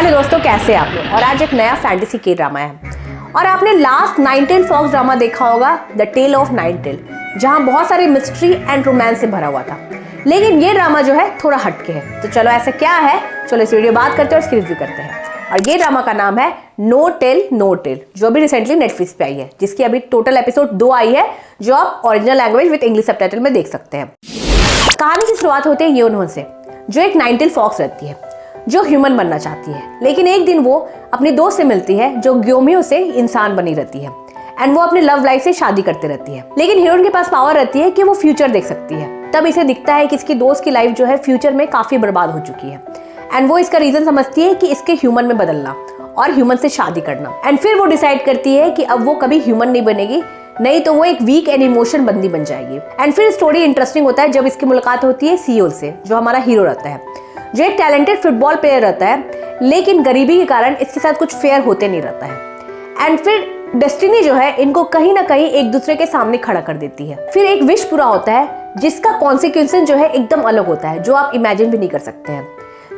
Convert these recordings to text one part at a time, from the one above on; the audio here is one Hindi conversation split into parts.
मेरे दोस्तों, कैसे आप लोग। और आज एक नया फैंटेसी के ड्रामा है और आपने लास्ट नाइनटेल फॉक्स ड्रामा देखा होगा, द टेल ऑफ नाइनटेल, जहां बहुत सारी मिस्ट्री एंड रोमांस से भरा हुआ था। लेकिन ये ड्रामा जो है थोड़ा हटके है। तो चलो ऐसा क्या है, चलो इस वीडियो बात करते हैं और इसकी रिव्यू करते हैं। और ये ड्रामा का नाम है नो टेल नो टेल, जो अभी रिसेंटली नेटफ्लिक्स पे आई है, जिसकी अभी टोटल एपिसोड 2 आई है, जो आप original language with English subtitle में देख सकते हैं। कहानी की शुरुआत होती है योनहोन से, जो एक नाइनटेल फॉक्स रहती है, जो ह्यूमन बनना चाहती है। लेकिन एक दिन वो अपनी दोस्त से मिलती है, जो ग्योमियो से इंसान बनी रहती है, एंड वो अपने लव लाइफ से शादी करती रहती है। लेकिन हीरोइन के पास पावर रहती है कि वो फ्यूचर देख सकती है। तब इसे दिखता है कि इसकी दोस्त की लाइफ जो है फ्यूचर में काफी बर्बाद हो चुकी है, एंड वो इसका रीजन समझती है कि इसके ह्यूमन में बदलना और ह्यूमन से शादी करना। एंड फिर वो डिसाइड करती है कि अब वो कभी ह्यूमन नहीं बनेगी, नहीं तो वो एक वीक एंड इमोशन बंदी बन जाएगी। एंड फिर स्टोरी इंटरेस्टिंग होता है जब इसकी मुलाकात होती है सीओल से, जो हमारा हीरो रहता है, जो एक टैलेंटेड फुटबॉल प्लेयर रहता है, लेकिन गरीबी के कारण इसके साथ कुछ फेयर होते नहीं रहता है। एंड फिर डेस्टिनी जो है इनको कहीं ना कहीं एक दूसरे के सामने खड़ा कर देती है। फिर एक विश पूरा होता है, जिसका कॉन्सिक्वेंस जो है एकदम अलग होता है, जो आप इमेजिन भी नहीं कर सकते हैं।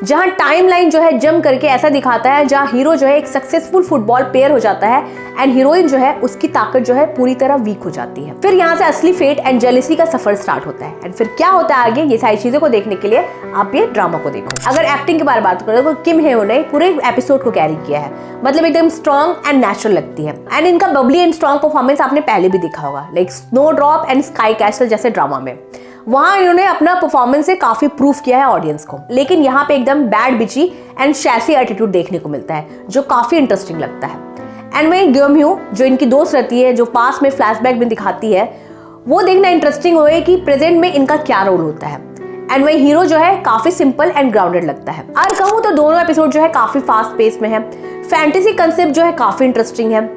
जहां टाइमलाइन जो है जम करके ऐसा दिखाता है, जहां हीरो जो है एक सक्सेसफुल फुटबॉल प्लेयर हो जाता है एंड हीरोइन जो है उसकी ताकत जो है पूरी तरह वीक हो जाती है। फिर यहाँ से असली फेट एंड जेलसी का सफर स्टार्ट होता है। एंड फिर क्या होता है आगे, ये सारी चीजों को देखने के लिए आप ये ड्रामा को देखो। अगर एक्टिंग के बारे में बात करें तो किम हेओ ने पूरे एपिसोड को कैरी किया है, मतलब एकदम स्ट्रॉन्ग एंड नेचुरल लगती है। एंड इनका बबली एंड स्ट्रॉन्ग परफॉर्मेंस आपने पहले भी देखा होगा, like snow drop and sky castle जैसे ड्रामा में। वहां इन्होंने अपना परफॉर्मेंस से काफी प्रूफ किया है ऑडियंस को। लेकिन यहाँ पे एकदम बैड बिची एंड शैसी एटीट्यूड देखने को मिलता है, जो काफी इंटरेस्टिंग लगता है। एंड वहीं ग्योम्यो, जो इनकी दोस्त रहती है, जो पास में फ्लैशबैक में दिखाती है, वो देखना इंटरेस्टिंग होए कि प्रेजेंट में इनका क्या रोल होता है। एंड वहीं हीरो जो है काफी सिंपल एंड ग्राउंडेड लगता है। और कहूँ तो दोनों एपिसोड जो है काफी फास्ट पेस में है। फैंटेसी कंसेप्ट जो है काफी इंटरेस्टिंग है,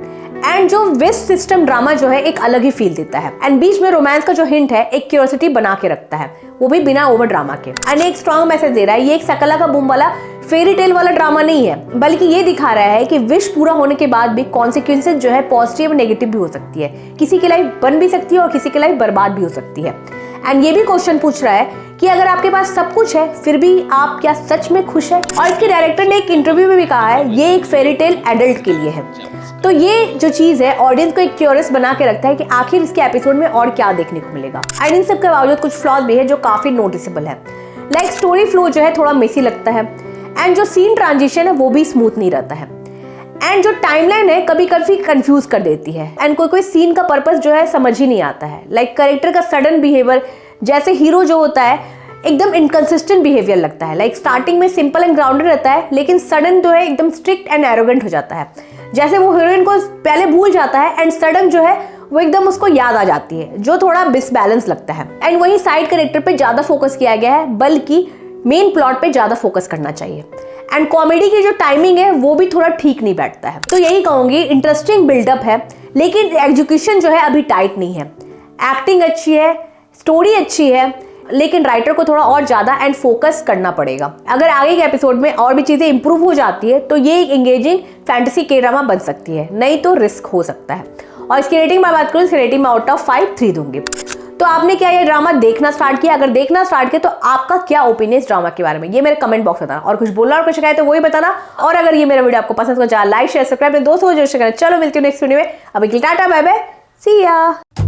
एंड जो वेस्ट सिस्टम ड्रामा जो है एक अलग ही फील देता है। एंड बीच में रोमांस का जो हिंट है एक क्यूरियोसिटी बना के रखता है, वो भी बिना ओवर ड्रामा के। एंड एक स्ट्रॉन्ग मैसेज दे रहा है। ये एक सकला का बूम वाला फेरी टेल वाला ड्रामा नहीं है, बल्कि ये दिखा रहा है कि विश पूरा होने के बाद भी कॉन्सिक्वेंसेज जो है पॉजिटिव और नेगेटिव भी हो सकती है। किसी की लाइफ बन भी सकती है और किसी की लाइफ बर्बाद भी हो सकती है। एंड ये भी क्वेश्चन पूछ रहा है कि अगर आपके पास सब कुछ है फिर भी आप क्या सच में खुश है। और इसके डायरेक्टर ने एक इंटरव्यू में भी कहा है ये एक फेरी टेल एडल्ट के लिए है। तो ये जो चीज है ऑडियंस को एक क्यूरियस बना के रखता है कि आखिर इसके एपिसोड में और क्या देखने को मिलेगा। एंड इन सब के बावजूद कुछ फ्लॉज भी है जो काफी नोटिसेबल है, लाइक स्टोरी फ्लो जो है थोड़ा मेसी लगता है, एंड जो सीन ट्रांजिशन है वो भी स्मूथ नहीं रहता है, एंड जो टाइमलाइन है कभी कभी कंफ्यूज कर देती है, एंड कोई कोई सीन का पर्पस जो है समझ ही नहीं आता है। लाइक कैरेक्टर का सडन बिहेवियर, जैसे हीरो जो होता है एकदम इनकंसिस्टेंट बिहेवियर लगता है। लाइक स्टार्टिंग में सिंपल एंड ग्राउंडेड रहता है, लेकिन सडन जो है एकदम स्ट्रिक्ट एंड एरोगेंट हो जाता है। जैसे वो हीरोइन को पहले भूल जाता है एंड सडन जो है वो एकदम उसको याद आ जाती है, जो थोड़ा डिसबैलेंस लगता है। एंड वहीं साइड कैरेक्टर पे ज्यादा फोकस किया गया है, बल्कि मेन प्लॉट पे ज्यादा फोकस करना चाहिए। एंड कॉमेडी की जो टाइमिंग है वो भी थोड़ा ठीक नहीं बैठता है। तो यही कहूंगी, इंटरेस्टिंग बिल्डअप है, लेकिन एग्जीक्यूशन जो है अभी टाइट नहीं है। एक्टिंग अच्छी है, स्टोरी अच्छी है, लेकिन राइटर को थोड़ा और ज्यादा एंड फोकस करना पड़ेगा। अगर आगे के एपिसोड में और भी चीजें इंप्रूव हो जाती है तो ये एक एंगेजिंग फैंटेसी के ड्रामा बन सकती है, नहीं तो रिस्क हो सकता है। और इसकी रेटिंग में बात करूँ, इसकी रेटिंग में आउट ऑफ 5 3 दूंगी। तो आपने क्या ये ड्रामा देखना स्टार्ट किया? अगर देखना स्टार्ट किया तो आपका क्या ओपिनियन इस ड्रामा के बारे में, ये मेरे कमेंट बॉक्स में बताना। और कुछ बोलना और कुछ शिकायत तो वही बताना। और अगर ये मेरा वीडियो आपको पसंद हो जाए, लाइक शेयर सब्सक्राइब, दोस्तों को जरूर शेयर करना। चलो मिलती हूँ नेक्स्ट वीडियो में। अभी टाटा बाय बाय, सी या।